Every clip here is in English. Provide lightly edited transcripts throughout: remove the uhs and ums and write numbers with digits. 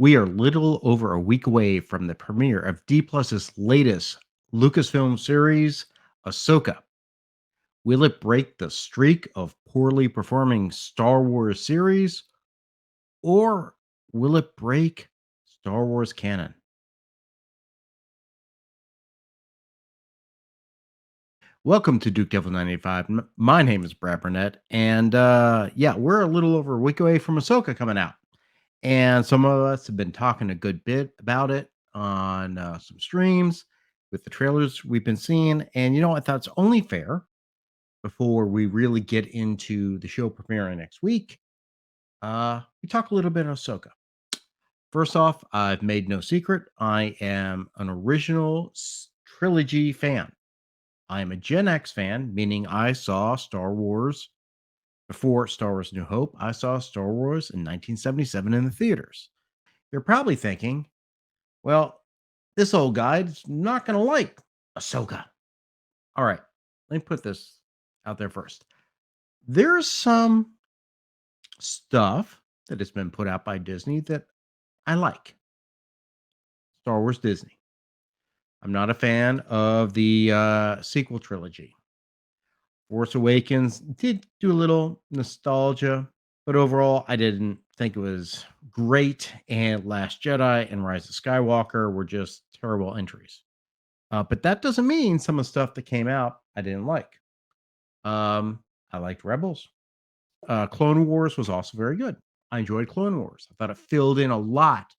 We are little over a week away from the premiere of D Plus's latest Lucasfilm series, Ahsoka. Will it break the streak of poorly performing Star Wars series, or will it break Star Wars canon? Welcome to Duke Devil 95. My name is Brad Burnett, and yeah, we're a little over a week away from Ahsoka coming out. And some of us have been talking a good bit about it on some streams with the trailers we've been seeing. And I thought it's only fair before we really get into the show premiering next week. We talk a little bit of Ahsoka. First off, I've made no secret. I am an original trilogy fan. I am a Gen X fan, meaning I saw Star Wars before Star Wars New Hope. I saw Star Wars in 1977 in the theaters. You're probably thinking, well, this old guy's not going to like Ahsoka. All right, let me put this out there first. There's some stuff that has been put out by Disney that I like. Star Wars Disney. I'm not a fan of the sequel trilogy. Force Awakens did do a little nostalgia, but overall, I didn't think it was great. And Last Jedi and Rise of Skywalker were just terrible entries. But that doesn't mean some of the stuff that came out I didn't like. I liked Rebels. Clone Wars was also very good. I enjoyed Clone Wars. I thought it filled in a lot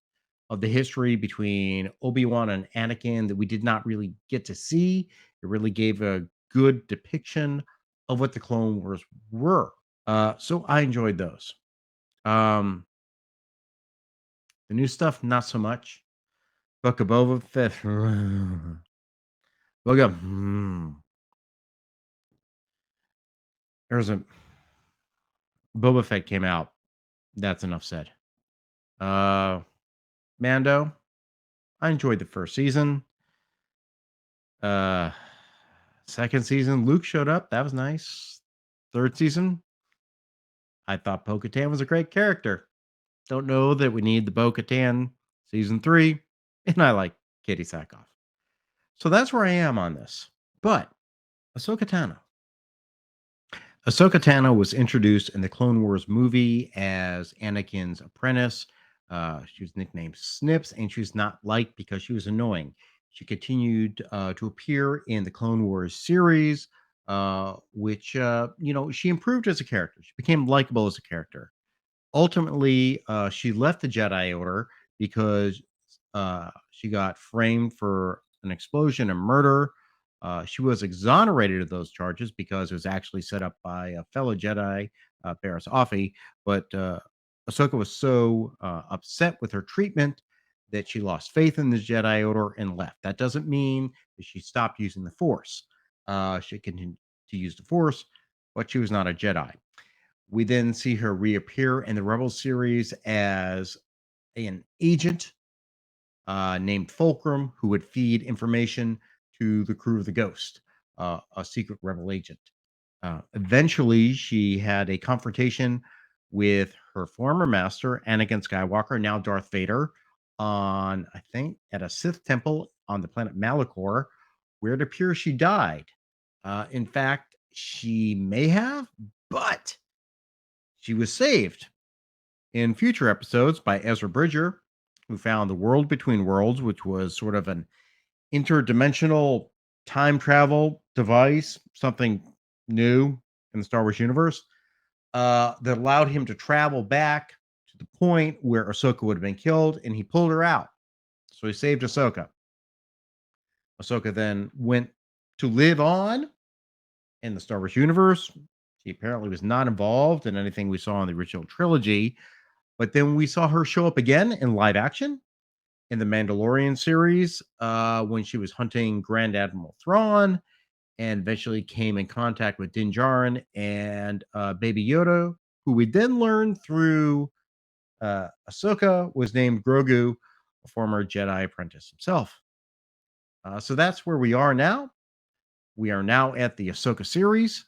of the history between Obi-Wan and Anakin that we did not really get to see. It really gave a good depiction of what the Clone Wars were. So I enjoyed those. Um, the new stuff, not so much. Book of Boba Fett. Book of, there's a Boba Fett came out. That's enough said. Uh, Mando, I enjoyed the first season. Uh, Second season, Luke showed up. That was nice. Third season, I thought Bo Katan was a great character. Don't know that we need the Bo Katan season 3, and I like Katie Sackhoff. So that's where I am on this. But Ahsoka Tano. Ahsoka Tano was introduced in the Clone Wars movie as Anakin's apprentice. She was nicknamed Snips, and she was not liked because she was annoying. She continued to appear in the Clone Wars series, which, she improved as a character. She became likable as a character. Ultimately, she left the Jedi Order because she got framed for an explosion and murder. She was exonerated of those charges because it was actually set up by a fellow Jedi, Barris Offee. But Ahsoka was so upset with her treatment that she lost faith in the Jedi Order and left. That doesn't mean that she stopped using the Force. She continued to use the Force, but she was not a Jedi. We then see her reappear in the Rebels series as an agent named Fulcrum, who would feed information to the crew of the Ghost, a secret rebel agent. Eventually, she had a confrontation with her former master, Anakin Skywalker, now Darth Vader, on, I think, at a Sith temple on the planet Malachor, where it appears she died. In fact, she may have, but she was saved in future episodes by Ezra Bridger, who found the World Between Worlds, which was sort of an interdimensional time travel device, something new in the Star Wars universe, that allowed him to travel back to the point where Ahsoka would have been killed, and he pulled her out. So he saved Ahsoka. Ahsoka then went to live on in the Star Wars universe. She apparently was not involved in anything we saw in the original trilogy, but then we saw her show up again in live action in the Mandalorian series when she was hunting Grand Admiral Thrawn and eventually came in contact with Din Djarin and Baby Yoda, who we then learned through Ahsoka was named Grogu, a former Jedi apprentice himself. So that's where we are now. We are now at the Ahsoka series,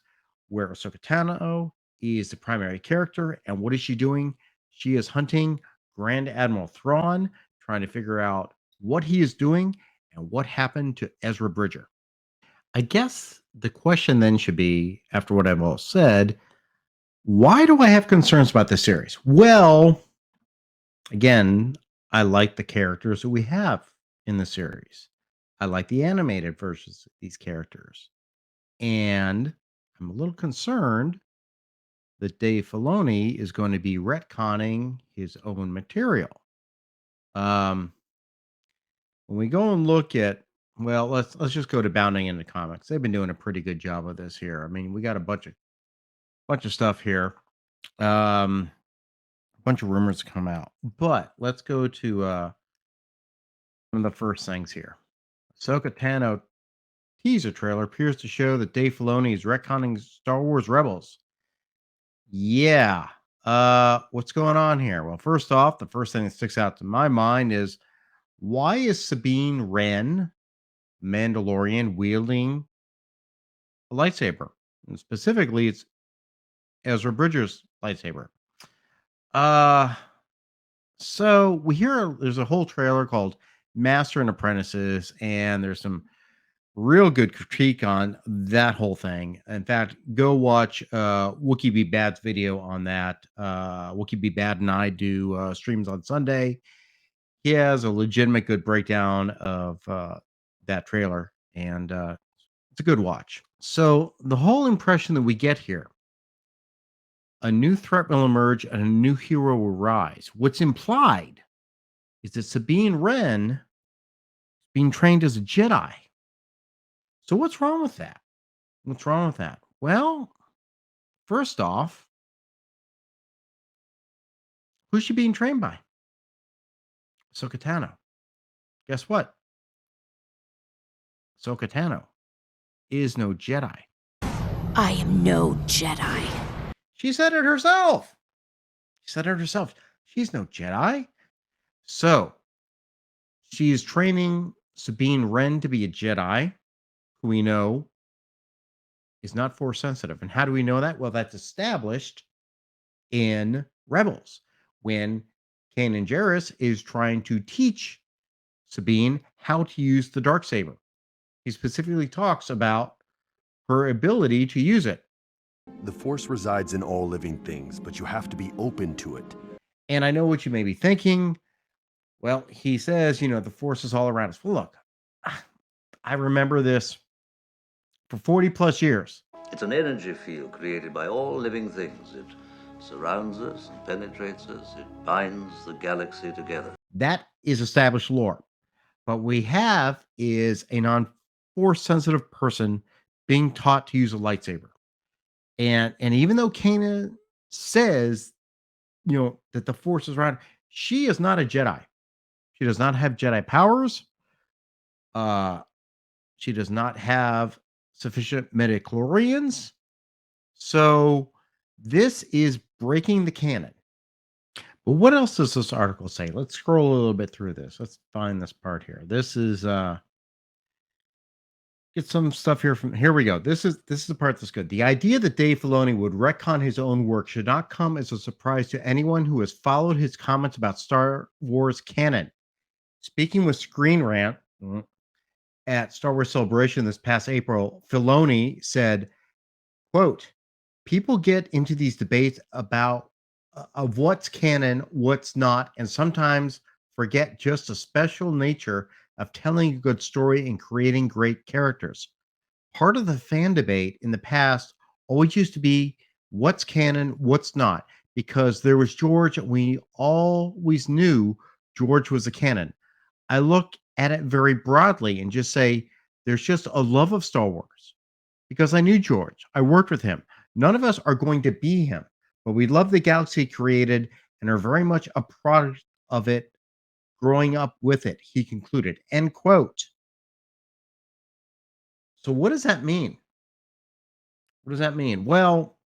where Ahsoka Tano is the primary character. And what is she doing? She is hunting Grand Admiral Thrawn, trying to figure out what he is doing and what happened to Ezra Bridger. I guess the question then should be, after what I've all said, why do I have concerns about this series? Well, again, I like the characters that we have in the series. I like the animated versions of these characters. And I'm a little concerned that Dave Filoni is going to be retconning his own material. Um, when we go and look at, well, let's just go to Bounding into Comics. They've been doing a pretty good job of this here. I mean, we got a bunch of stuff here. A bunch of rumors come out. But let's go to one of the first things here. Ahsoka Tano teaser trailer appears to show that Dave Filoni is retconning Star Wars Rebels. Yeah. What's going on here? Well, first off, the first thing that sticks out to my mind is, why is Sabine Wren, Mandalorian, wielding a lightsaber? And specifically, it's Ezra Bridger's lightsaber. So we hear there's a whole trailer called Master and Apprentices, and there's some real good critique on that whole thing. In fact, go watch Wookie Be Bad's video on that. Wookie Be Bad and I do streams on Sunday. He has a legitimate good breakdown of that trailer, and it's a good watch. So the whole impression that we get here, a new threat will emerge and a new hero will rise. What's implied is that Sabine Wren is being trained as a Jedi. So what's wrong with that? What's wrong with that? Well, first off, who's she being trained by? Ahsoka Tano. Guess what? Ahsoka Tano is no Jedi. I am no Jedi. She said it herself. She's no Jedi. So she is training Sabine Wren to be a Jedi, who we know is not Force sensitive. And how do we know that? Well, that's established in Rebels when Kanan Jarrus is trying to teach Sabine how to use the Darksaber. He specifically talks about her ability to use it. The Force resides in all living things, but you have to be open to it. And I know what you may be thinking. Well, he says, the Force is all around us. Well, look, I remember this for 40 plus years. It's an energy field created by all living things. It surrounds us and penetrates us. It binds the galaxy together. That is established lore. What we have is a non-Force sensitive person being taught to use a lightsaber. And even though Kanan says, that the Force is around, she is not a Jedi. She does not have Jedi powers. She does not have sufficient midichlorians. So this is breaking the canon. But what else does this article say? Let's scroll a little bit through this. Let's find this part here. This is get some stuff here from here we go. This is the part that's good. The idea that Dave Filoni would retcon his own work should not come as a surprise to anyone who has followed his comments about Star Wars canon. Speaking with Screen Rant at Star Wars Celebration this past April, Filoni said, quote, "People get into these debates about of what's canon, what's not, and sometimes forget just the special nature of telling a good story and creating great characters. Part of the fan debate in the past always used to be what's canon, what's not, because there was George, and we always knew George was a canon. I look at it very broadly and just say there's just a love of Star Wars because I knew George. I worked with him. None of us are going to be him, but we love the galaxy he created and are very much a product of it, growing up with it," he concluded. End quote. So what does that mean? What does that mean? Well,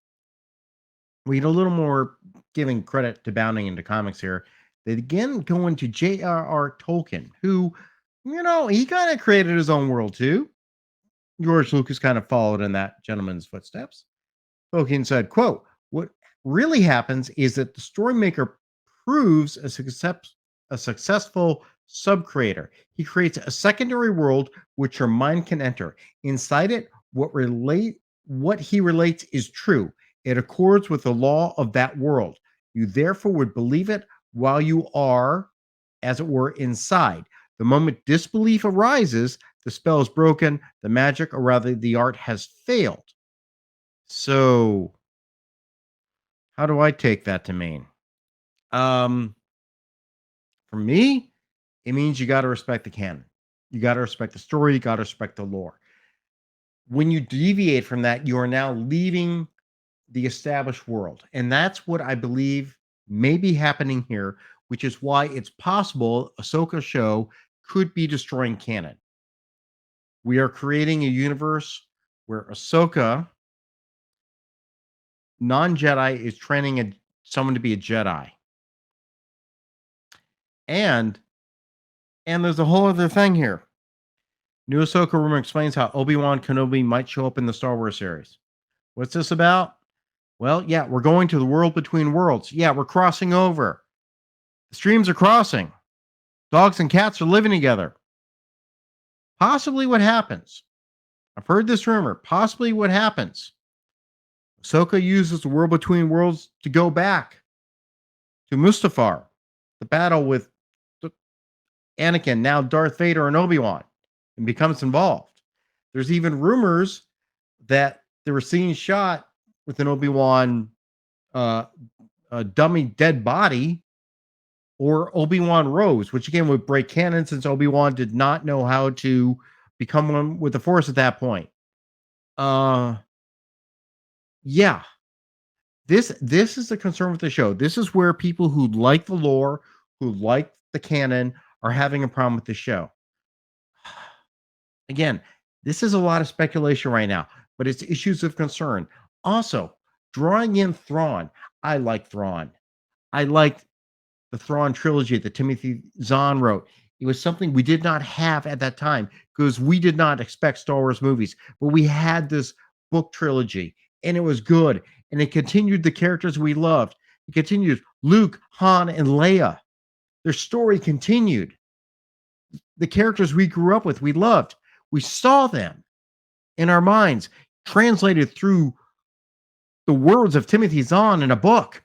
we need a little more giving credit to Bounding into Comics here. They again go into J.R.R. Tolkien, who, he kind of created his own world too. George Lucas kind of followed in that gentleman's footsteps. Tolkien said, quote, "What really happens is that the story maker proves a successful sub creator. He creates a secondary world which your mind can enter. Inside it, what he relates is true. It accords with the law of that world. You therefore would believe it while you are, as it were, inside. The moment disbelief arises, the spell is broken, the magic, or rather the art, has failed. So, how do I take that to mean? Um, for me, it means you got to respect the canon. You got to respect the story. You got to respect the lore. When you deviate from that, you are now leaving the established world. And that's what I believe may be happening here, which is why it's possible Ahsoka show could be destroying canon. We are creating a universe where Ahsoka, non-Jedi, is training someone to be a Jedi. And there's a whole other thing here. New Ahsoka rumor explains how Obi-Wan Kenobi might show up in the Star Wars series. What's this about? Well, yeah, we're going to the world between worlds. Yeah, we're crossing over. The streams are crossing. Dogs and cats are living together. Possibly what happens. I've heard this rumor. Possibly what happens. Ahsoka uses the world between worlds to go back to Mustafar, the battle with Anakin, now Darth Vader, and Obi-Wan, and becomes involved. There's even rumors that there were scenes shot with an Obi-Wan a dummy dead body, or Obi-Wan Rose, which again would break canon since Obi-Wan did not know how to become one with the Force at that point. Yeah. This is the concern with the show. This is where people who like the lore, who like the canon, are having a problem with the show. Again, this is a lot of speculation right now, but it's issues of concern. Also, drawing in Thrawn. I like Thrawn. I liked the Thrawn trilogy that Timothy Zahn wrote. It was something we did not have at that time because we did not expect Star Wars movies, but we had this book trilogy and it was good. And it continued the characters we loved. It continued Luke, Han, and Leia. Their story continued. The characters we grew up with, we loved. We saw them in our minds, translated through the words of Timothy Zahn in a book.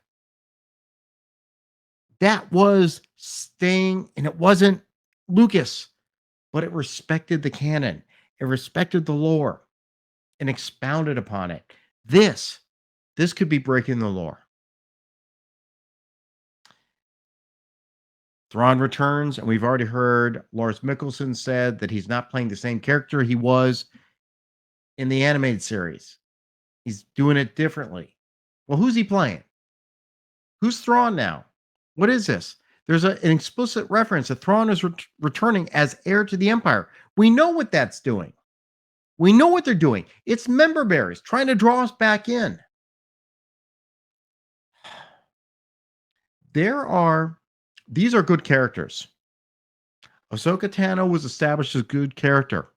That was staying, and it wasn't Lucas, but it respected the canon. It respected the lore and expounded upon it. This could be breaking the lore. Thrawn returns, and we've already heard Lars Mikkelsen said that he's not playing the same character he was in the animated series. He's doing it differently. Well, who's he playing? Who's Thrawn now? What is this? There's an explicit reference that Thrawn is returning as heir to the Empire. We know what that's doing. We know what they're doing. It's member berries trying to draw us back in. These are good characters. Ahsoka Tano was established as a good character.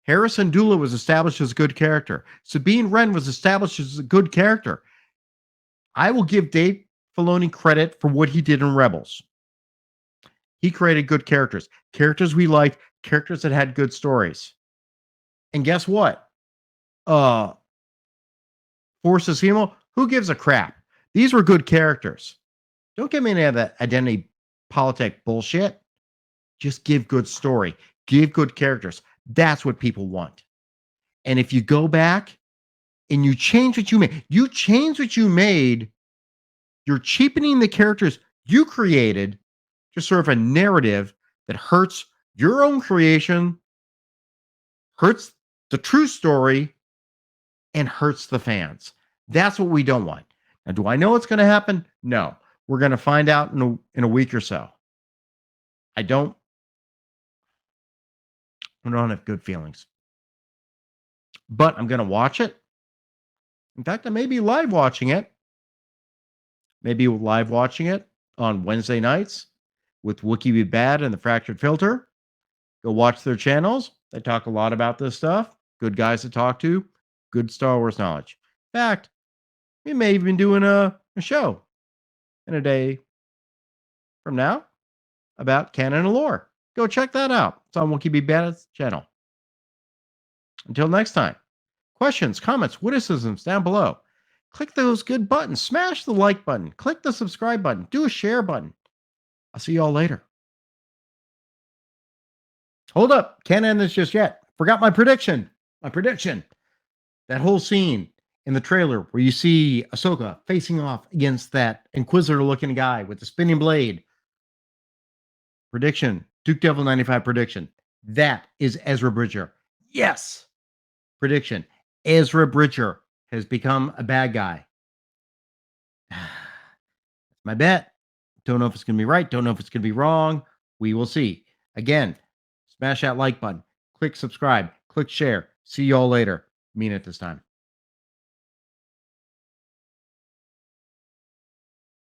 Harrison Dula was established as a good character. Sabine Wren was established as a good character. I will give Dave Filoni credit for what he did in Rebels. He created good characters, characters we liked, characters that had good stories. And guess what? Forces Hemo, who gives a crap? These were good characters. Don't give me any of that identity politic bullshit. Just give good story. Give good characters. That's what people want. And if you go back and you change what you made, you're cheapening the characters you created to serve a narrative that hurts your own creation, hurts the true story, and hurts the fans. That's what we don't want. Now, do I know what's going to happen? No. We're going to find out in a week or so. I don't have good feelings. But I'm going to watch it. In fact, I may be live watching it. Maybe live watching it on Wednesday nights with Wookie Be Bad and the Fractured Filter. Go watch their channels. They talk a lot about this stuff. Good guys to talk to. Good Star Wars knowledge. In fact, we may even be doing a show in a day from now about canon and lore. Go check that out. It's on Wookiee Be Bandit's channel. Until next time, questions, comments, witticisms down below. Click those good buttons. Smash the like button. Click the subscribe button. Do a share button. I'll see you all later. Hold up. Can't end this just yet. Forgot my prediction. That whole scene in the trailer where you see Ahsoka facing off against that Inquisitor-looking guy with the spinning blade. Prediction. Duke Devil 95 prediction. That is Ezra Bridger. Yes. Prediction. Ezra Bridger has become a bad guy. My bet. Don't know if it's going to be right. Don't know if it's going to be wrong. We will see. Again, smash that like button. Click subscribe. Click share. See you all later. Mean it this time.